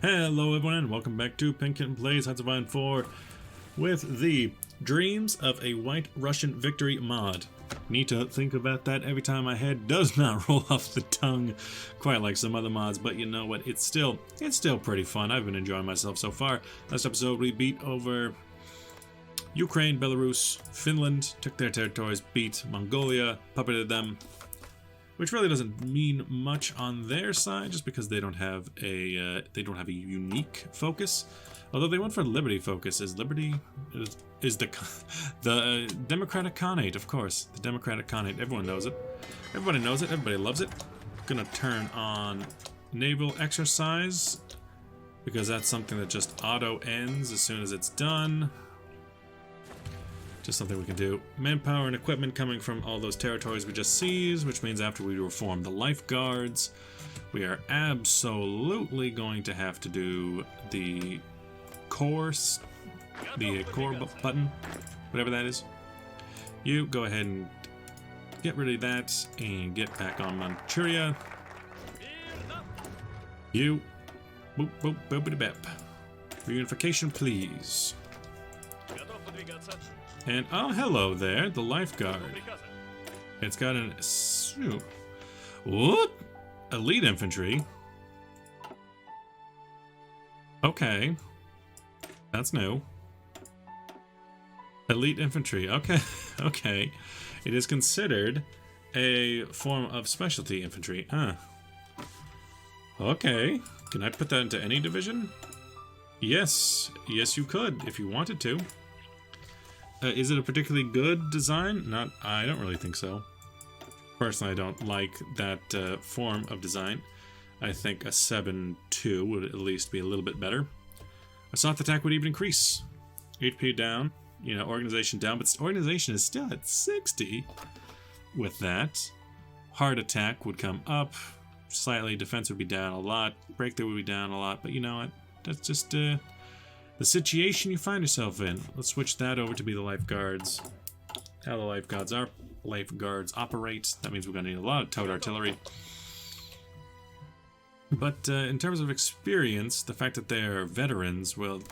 Hello everyone and welcome back to Pinkin Plays Hoi4 with the Dreams of a White Russian Victory mod. Need to think about that every time my head does not roll off the tongue quite like some other mods, but you know what, it's still pretty fun. I've been enjoying myself so far. Last episode we beat over Ukraine, Belarus, Finland, took their territories, beat Mongolia, puppeted them, which really doesn't mean much on their side, just because they don't have a unique focus. Although they went for liberty focus. Is liberty is the democratic Khanate, of course, the democratic Khanate. Everyone knows it. Everybody knows it. Everybody loves it. Gonna turn on naval exercise because that's something that just auto ends as soon as it's done. Just something we can do. Manpower and equipment coming from all those territories we just seized, which means after we reform the lifeguards, we are absolutely going to have to do the core button, whatever that is. You go ahead and get rid of that and get back on Manchuria. You, boop boop boopity bep. Reunification, please. And oh, hello there, the lifeguard. It's got an what? Elite infantry. Okay, that's new. Elite infantry. Okay, okay. It is considered a form of specialty infantry. Huh. Okay. Can I put that into any division? Yes. Yes, you could if you wanted to. Is it a particularly good design? I don't really think so. Personally, I don't like that form of design. I think a 7-2 would at least be a little bit better. Assault attack would even increase. HP down, you know, organization down, but organization is still at 60 with that. Hard attack would come up slightly, defense would be down a lot, breakthrough would be down a lot, but you know what? That's just the situation you find yourself in. Let's switch that over to be the lifeguards. How the lifeguards operate. That means we're going to need a lot of towed artillery. But in terms of experience, the fact that they're veterans will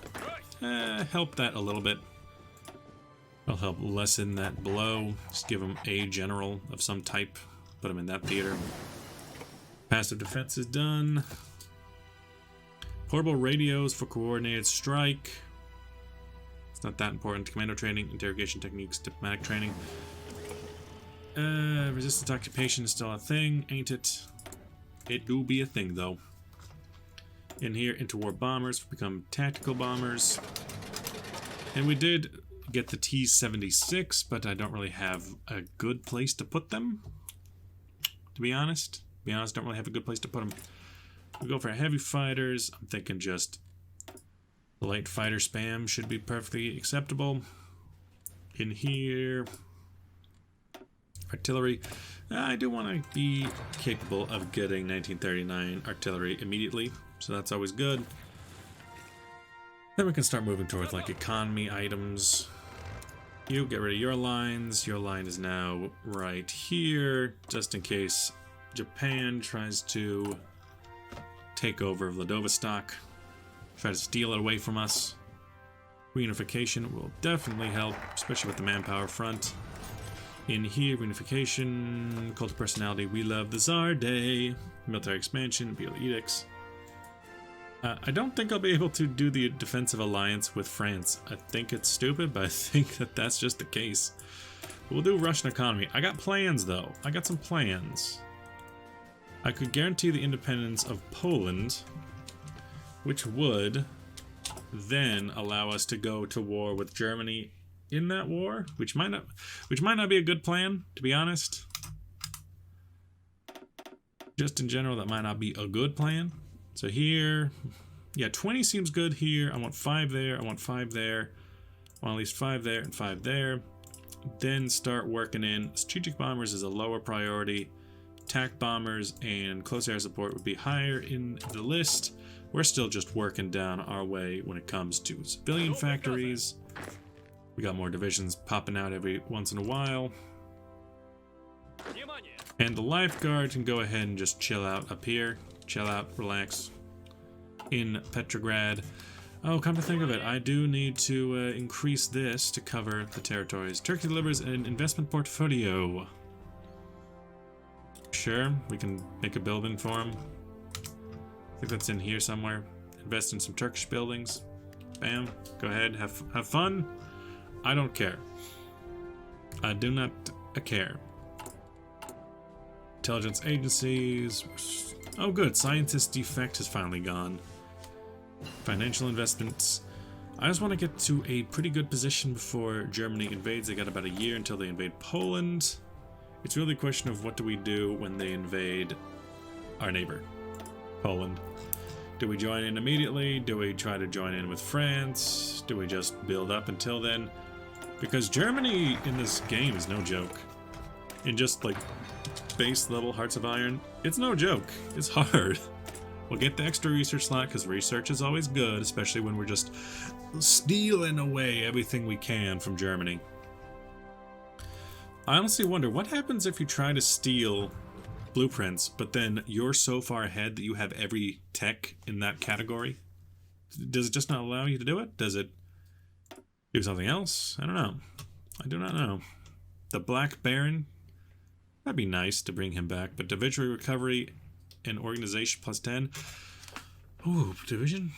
help that a little bit. It'll help lessen that blow. Just give them a general of some type. Put them in that theater. Passive defense is done. Portable radios for coordinated strike. It's not that important. Commando training, interrogation techniques, diplomatic training. Resistance occupation is still a thing, ain't it? It do be a thing, though. In here, interwar bombers become tactical bombers. And we did get the T-76, but I don't really have a good place to put them. To be honest, don't really have a good place to put them. We go for heavy fighters. I'm thinking just light fighter spam should be perfectly acceptable. In here, artillery. I do want to be capable of getting 1939 artillery immediately, so that's always good. Then we can start moving towards like economy items. You get rid of your lines. Your line is now right here, just in case Japan tries to take over Vladivostok, try to steal it away from us. Reunification will definitely help, especially with the manpower front. In here, reunification, cult of personality, we love the Tsar Day, military expansion, Beal edicts. I don't think I'll be able to do the defensive alliance with France. I think it's stupid, but I think that that's just the case. We'll do Russian economy. I got plans, though. I got some plans. I could guarantee the independence of Poland, which would then allow us to go to war with Germany in that war, which might not be a good plan, to be honest. Just in general, that might not be a good plan. So here, yeah, 20 seems good here. I want 5 there. I want 5 there. I want at least 5 there and 5 there. Then start working in strategic bombers is a lower priority. Attack bombers and close air support would be higher in the list. We're still just working down our way when it comes to civilian factories. We got more divisions popping out every once in a while. And the lifeguard can go ahead and just chill out up here. Chill out, relax. in Petrograd. Oh, come to think of it, I do need to increase this to cover the territories. Turkey delivers an investment portfolio. Sure, we can make a building for him. I think that's in here somewhere. Invest in some Turkish buildings. Bam. Go ahead, have fun. I don't care. I do not care. Intelligence agencies. Oh good, scientist defect has finally gone. Financial investments. I just want to get to a pretty good position before Germany invades. They got about a year until they invade Poland. It's really a question of what do we do when they invade our neighbor, Poland. Do we join in immediately? Do we try to join in with France? Do we just build up until then? Because Germany in this game is no joke. In just like base level Hearts of Iron, it's no joke. It's hard. We'll get the extra research slot because research is always good, especially when we're just stealing away everything we can from Germany. I honestly wonder what happens if you try to steal blueprints, but then you're so far ahead that you have every tech in that category. Does it just not allow you to do it? Does it do something else? I don't know. I do not know. The Black Baron? That'd be nice to bring him back, but division recovery and organization plus 10. Ooh, division?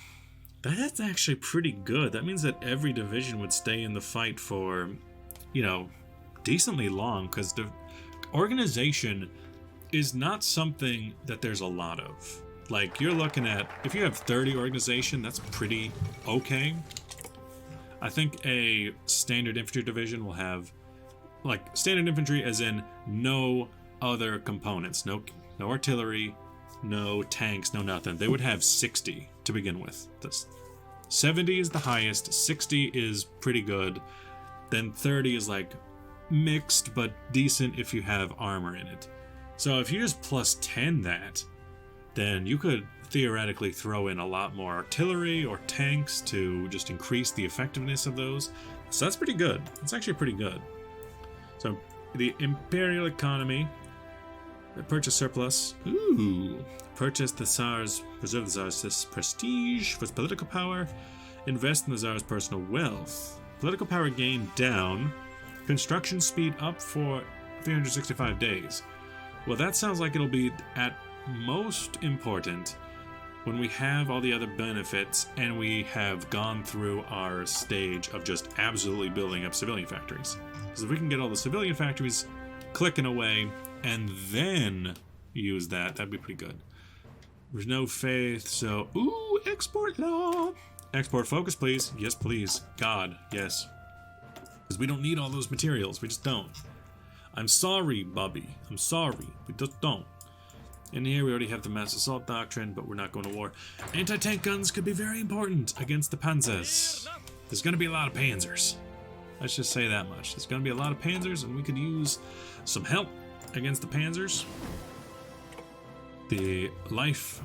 That's actually pretty good. That means that every division would stay in the fight for, you know, decently long, because the organization is not something that there's a lot of. Like, you're looking at, if you have 30 organization, that's pretty okay. I think a standard infantry division will have, like, standard infantry as in no other components, no artillery, no tanks, no nothing. They would have 60 to begin with. 70 is the highest, 60 is pretty good, then 30 is like mixed but decent if you have armor in it. So if you just plus 10 that, then you could theoretically throw in a lot more artillery or tanks to just increase the effectiveness of those. So that's pretty good. It's actually pretty good. So the imperial economy, purchase surplus. Ooh. Purchase the Tsar's, preserve the Tsar's prestige for its political power. Invest in the Tsar's personal wealth. Political power gain down. Construction speed up for 365 days. Well, that sounds like it'll be at most important when we have all the other benefits and we have gone through our stage of just absolutely building up civilian factories. Because if we can get all the civilian factories clicking away and then use that, that'd be pretty good. There's no faith, so... Ooh, export law! Export focus, please. Yes, please. God, yes. Because we don't need all those materials. We just don't. I'm sorry, Bobby. I'm sorry. We just don't. In here, we already have the mass assault doctrine, but we're not going to war. Anti-tank guns could be very important against the panzers. There's going to be a lot of panzers. Let's just say that much. There's going to be a lot of panzers, and we could use some help against the panzers. The life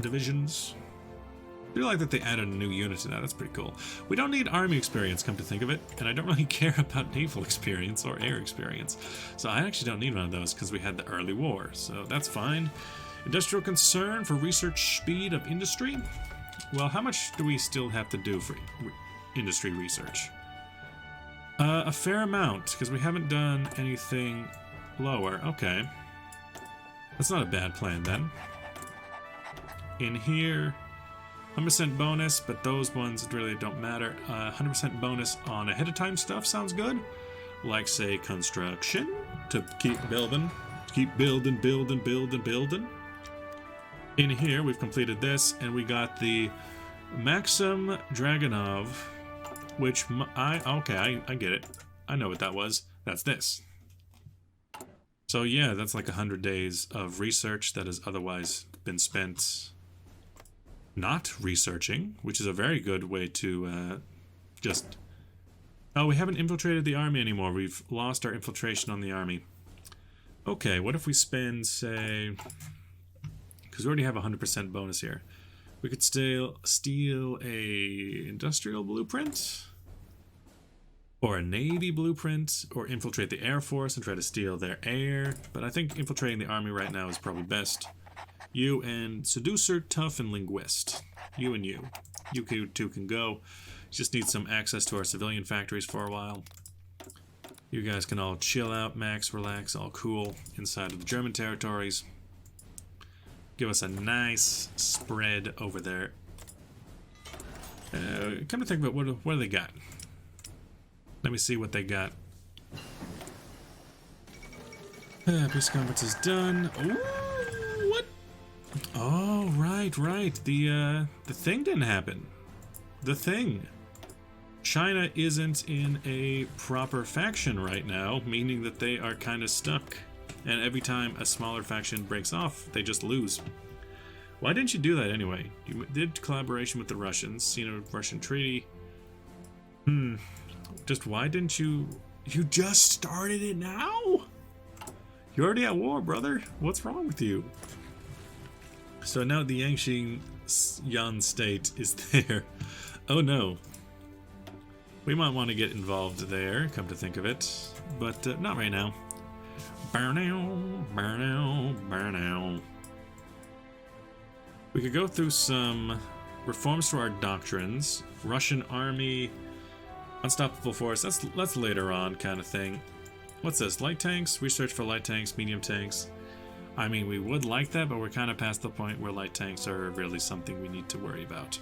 divisions. I do like that they added a new unit to that. That's pretty cool. We don't need army experience, come to think of it, and I don't really care about naval experience or air experience. So I actually don't need one of those because we had the early war, so that's fine. Industrial concern for research speed of industry. Well, how much do we still have to do for industry research? A fair amount, because we haven't done anything lower. Okay. That's not a bad plan then. In here, 100% bonus, but those ones really don't matter. 100% bonus on ahead of time stuff sounds good. Like, say, construction, to keep building. Keep building. In here, we've completed this, and we got the Maxim Dragonov, which I get it. I know what that was. That's this. So yeah, that's like 100 days of research that has otherwise been spent not researching, which is a very good way to just... Oh, we haven't infiltrated the army anymore. We've lost our infiltration on the army. Okay, what if we spend, say... Because we already have a 100% bonus here. We could still steal a industrial blueprint, or a navy blueprint, or infiltrate the air force and try to steal their air. But I think infiltrating the army right now is probably best. You and Seducer, Tough, and Linguist. You and you. You two can go. Just need some access to our civilian factories for a while. You guys can all chill out, max, relax, all cool inside of the German territories. Give us a nice spread over there. Come to think about what do they got? Let me see what they got. Peace conference is done. Ooh, what? Oh, right. The thing didn't happen. The thing. China isn't in a proper faction right now, meaning that they are kind of stuck. And every time a smaller faction breaks off, they just lose. Why didn't you do that anyway? You did collaboration with the Russians, seen a Russian treaty. Just why didn't you... You just started it now? You're already at war, brother. What's wrong with you? So now the Yangtze state is there. Oh no. We might want to get involved there, come to think of it. But not right now. Burnow. We could go through some reforms to our doctrines. Russian army, unstoppable force. That's later on kind of thing. What's this? Light tanks? Research for light tanks, medium tanks. I mean, we would like that, but we're kind of past the point where light tanks are really something we need to worry about.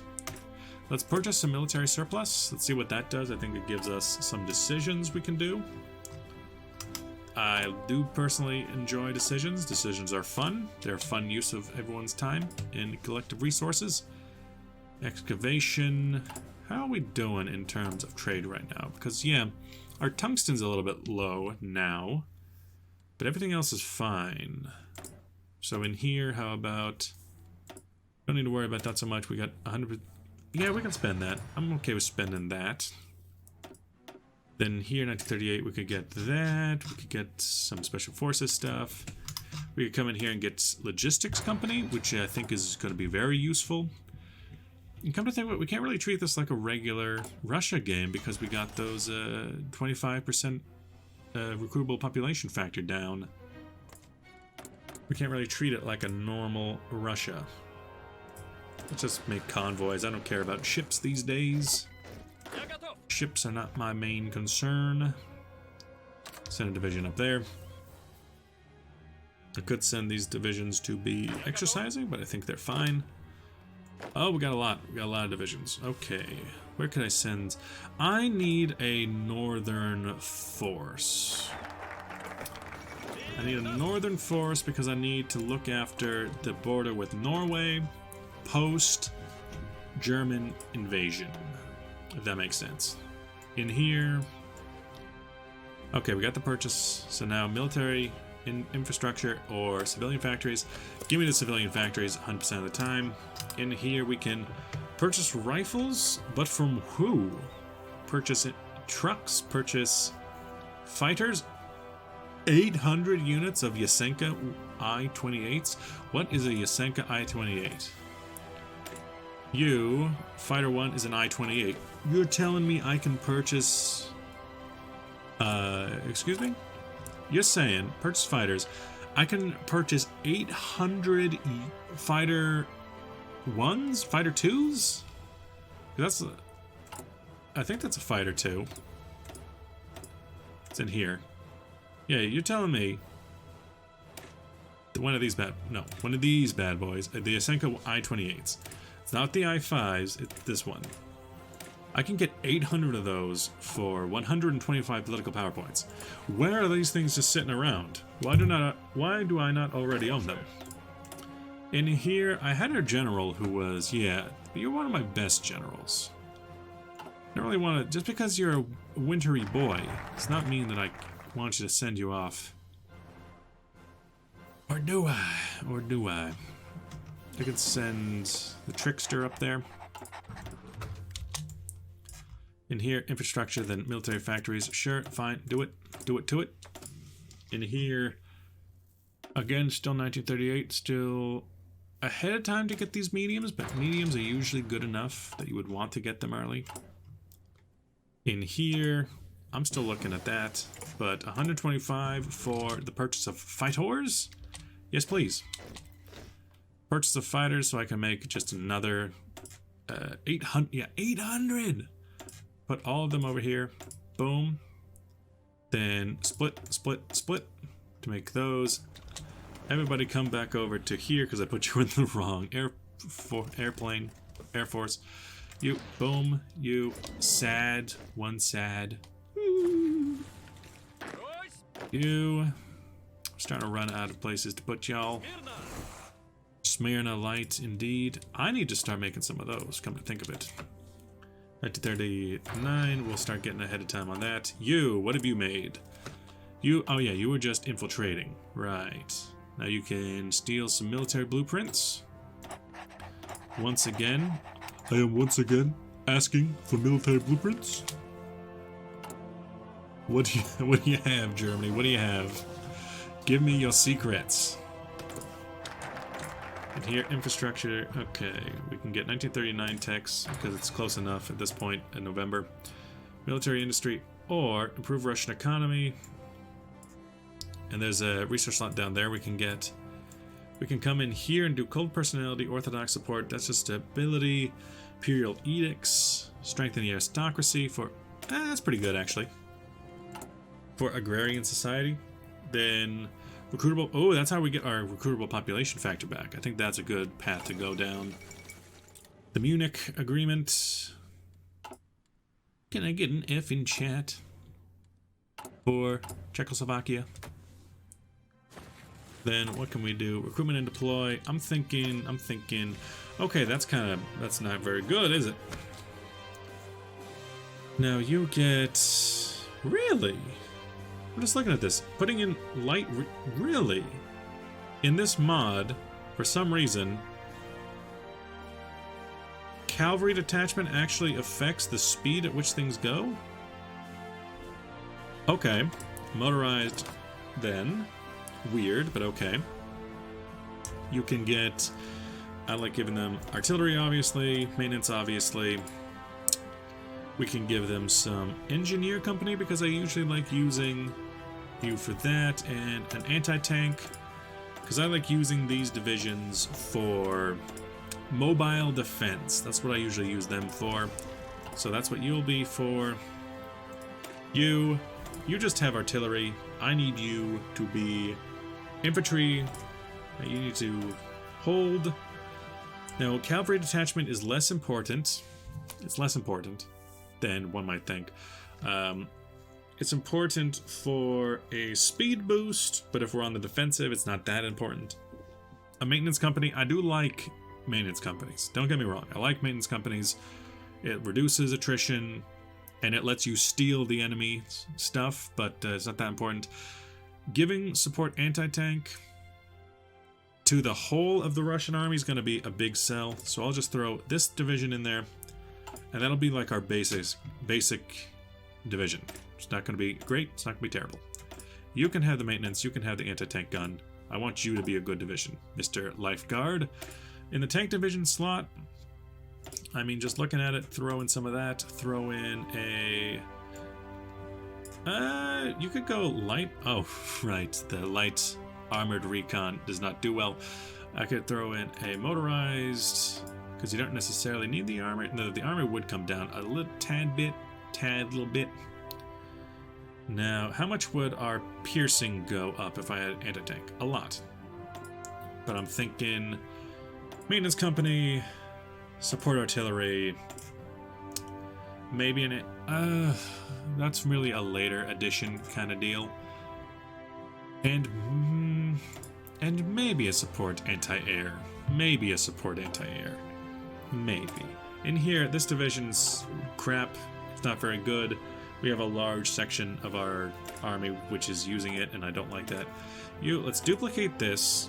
Let's purchase some military surplus. Let's see what that does. I think it gives us some decisions we can do. I do personally enjoy decisions. Decisions are fun. They're a fun use of everyone's time and collective resources. Excavation. How are we doing in terms of trade right now? Because, yeah, our tungsten's a little bit low now, but everything else is fine. So in here, how about... Don't need to worry about that so much. We got 100... Yeah, we can spend that. I'm okay with spending that. Then here, 1938, we could get that. We could get some special forces stuff. We could come in here and get logistics company, which I think is going to be very useful. And come to think of it, we can't really treat this like a regular Russia game because we got those 25% recruitable population factor down. We can't really treat it like a normal Russia. Let's just make convoys. I don't care about ships these days. Ships are not my main concern. Send a division up there. I could send these divisions to be exercising, but I think they're fine. Oh, we got a lot. We got a lot of divisions. Okay. Where could I send? I need a northern force. I need a northern force because I need to look after the border with Norway post-German invasion, if that makes sense. In here... Okay, we got the purchase. So now military infrastructure or civilian factories. Give me the civilian factories 100% of the time. In here we can purchase rifles, but from who? Purchase trucks, purchase fighters. 800 units of Yasenka I-28s. What is a Yasenka I-28? You, Fighter 1 is an I-28. You're telling me I can purchase... excuse me? You're saying, purchase fighters. I can purchase 800 Fighter 1s? Fighter 2s? That's... I think that's a Fighter 2. It's in here. Yeah, you're telling me... One of these bad boys, the Yasenka I-28s. It's not the I-5s, it's this one. I can get 800 of those for 125 political power points. Where are these things just sitting around? Why do I not already own them? In here, I had a general who was, yeah, you're one of my best generals. I don't really want to, just because you're a wintry boy, does not mean that I want you to send you off. Or do I? I could send the Trickster up there. In here, infrastructure, then military factories. Sure, fine, do it to it. In here, again, still 1938, still ahead of time to get these mediums, but mediums are usually good enough that you would want to get them early. In here, I'm still looking at that, but 125 for the purchase of fighters? Yes, please. Purchase of fighters so I can make just another 800. Yeah, 800. Put all of them over here. Boom. Then split, split, split to make those. Everybody come back over to here because I put you in the wrong Air Force. You, boom, you, sad, one sad. You. I'm starting to run out of places to put y'all. Smyrna light, indeed. I need to start making some of those, come to think of it. 1939, we'll start getting ahead of time on that. You, what have you made? You, oh yeah, you were just infiltrating. Right. Now you can steal some military blueprints. Once again, I am once again asking for military blueprints. What do you have, Germany? What do you have? Give me your secrets. And here, infrastructure. Okay, we can get 1939 techs because it's close enough at this point in November. Military industry or improve Russian economy. And there's a research slot down there we can get. We can come in here and do cold personality, orthodox support, that's just stability, imperial edicts, strengthen the aristocracy for, that's pretty good actually. For agrarian society, then recruitable, oh, that's how we get our recruitable population factor back. I think that's a good path to go down. The Munich agreement. Can I get an F in chat for Czechoslovakia? Then what can we do? Recruitment and deploy. I'm thinking, okay, that's not very good, is it? Now you get, really? I'm just looking at this. Putting in light, really? In this mod, for some reason, cavalry detachment actually affects the speed at which things go? Okay. Motorized then. Weird, but okay. You can get, I like giving them artillery, obviously, maintenance, obviously. We can give them some engineer company because I usually like using you for that, and an anti-tank because I like using these divisions for mobile defense. That's what I usually use them for. So that's what you'll be for. You just have artillery. I need you to be infantry. You need to hold. Now, cavalry detachment is less important. It's less important than one might think. It's important for a speed boost, but if we're on the defensive, it's not that important. A maintenance company, I do like maintenance companies. Don't get me wrong. I like maintenance companies. It reduces attrition, and it lets you steal the enemy stuff, but it's not that important. Giving support anti-tank to the whole of the Russian army is going to be a big sell, so I'll just throw this division in there, and that'll be like our basic division. It's not going to be great, it's not going to be terrible. You can have the maintenance, you can have the anti-tank gun. I want you to be a good division, Mr. Lifeguard. In the tank division slot, I mean, just looking at it, throw in some of that, throw in a... you could go light... Oh, right, the light armored recon does not do well. I could throw in a motorized, because you don't necessarily need the armor. No, the armor would come down a little little bit. Now, how much would our piercing go up if I had anti-tank? A lot. But I'm thinking maintenance company, support artillery, maybe that's really a later addition kind of deal. And maybe a support anti-air. Maybe a support anti-air. Maybe. In here, this division's crap. It's not very good. We have a large section of our army which is using it, and I don't like that. Let's duplicate this.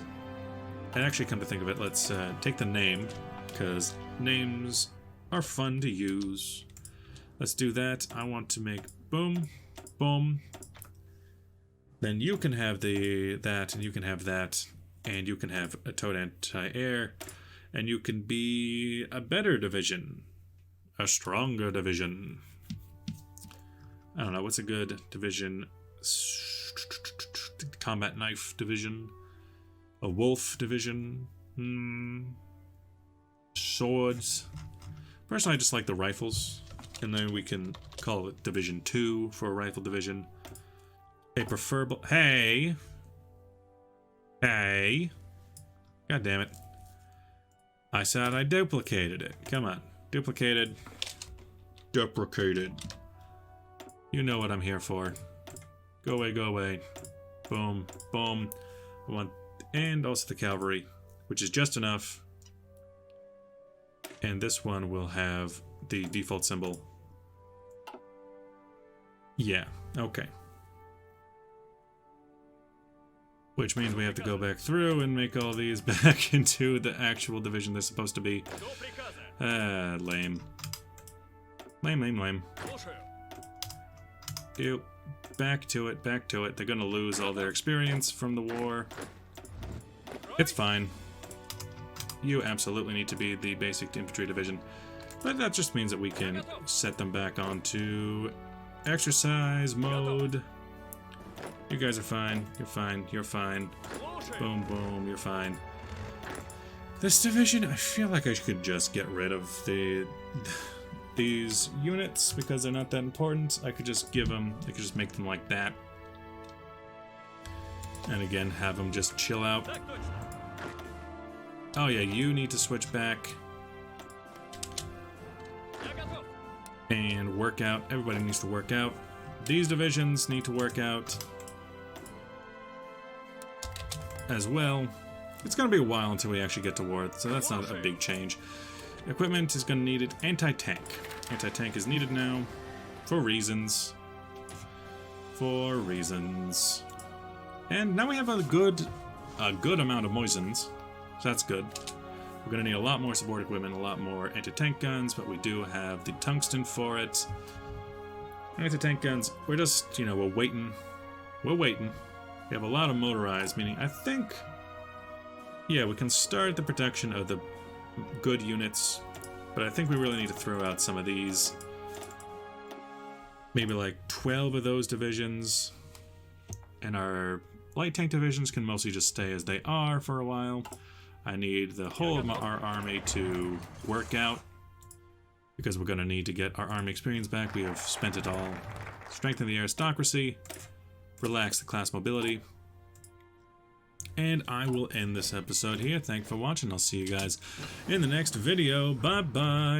And actually, come to think of it, let's take the name, because names are fun to use. Let's do that. I want to make boom, boom. Then you can have that, and you can have that, and you can have a toad anti-air, and you can be a better division, a stronger division. I don't know, what's a good division? Combat knife division, a wolf division, Swords. Personally, I just like the rifles. And then we can call it Division 2 for a rifle division. A preferable... Hey! Hey! God damn it. I said I duplicated it. Come on. Duplicated. Deprecated. You know what I'm here for. Go away, go away. Boom, boom. I want... And also the cavalry, which is just enough. And this one will have the default symbol. Yeah, okay. Which means we have to go back through and make all these back into the actual division they're supposed to be. Lame. Lame, lame, lame. Ew. Back to it, back to it. They're gonna lose all their experience from the war. It's fine. You absolutely need to be the basic infantry division. But that just means that we can set them back onto exercise mode. You guys are fine. You're fine. You're fine. Boom, boom. You're fine. This division, I feel like I could just get rid of these units because they're not that important. I could just give them, I could just make them like that. And again, have them just chill out. Oh yeah, you need to switch back. And work out. Everybody needs to work out. These divisions need to work out as well. It's going to be a while until we actually get to war, so that's not a big change. Equipment is going to need it. Anti-tank. Anti-tank is needed now for reasons. For reasons. And now we have a good amount of moisens, so that's good. We're going to need a lot more support equipment, a lot more anti-tank guns, but we do have the tungsten for it. Anti-tank guns, we're just, you know, we're waiting. We're waiting. We have a lot of motorized, meaning I think, yeah, we can start the production of the good units, but I think we really need to throw out some of these. Maybe like 12 of those divisions, and our light tank divisions can mostly just stay as they are for a while. I need the whole of our army to work out, because we're going to need to get our army experience back. We have spent it all. Strengthen the aristocracy, relax the class mobility, and I will end this episode here. Thanks for watching. I'll see you guys in the next video. Bye-bye.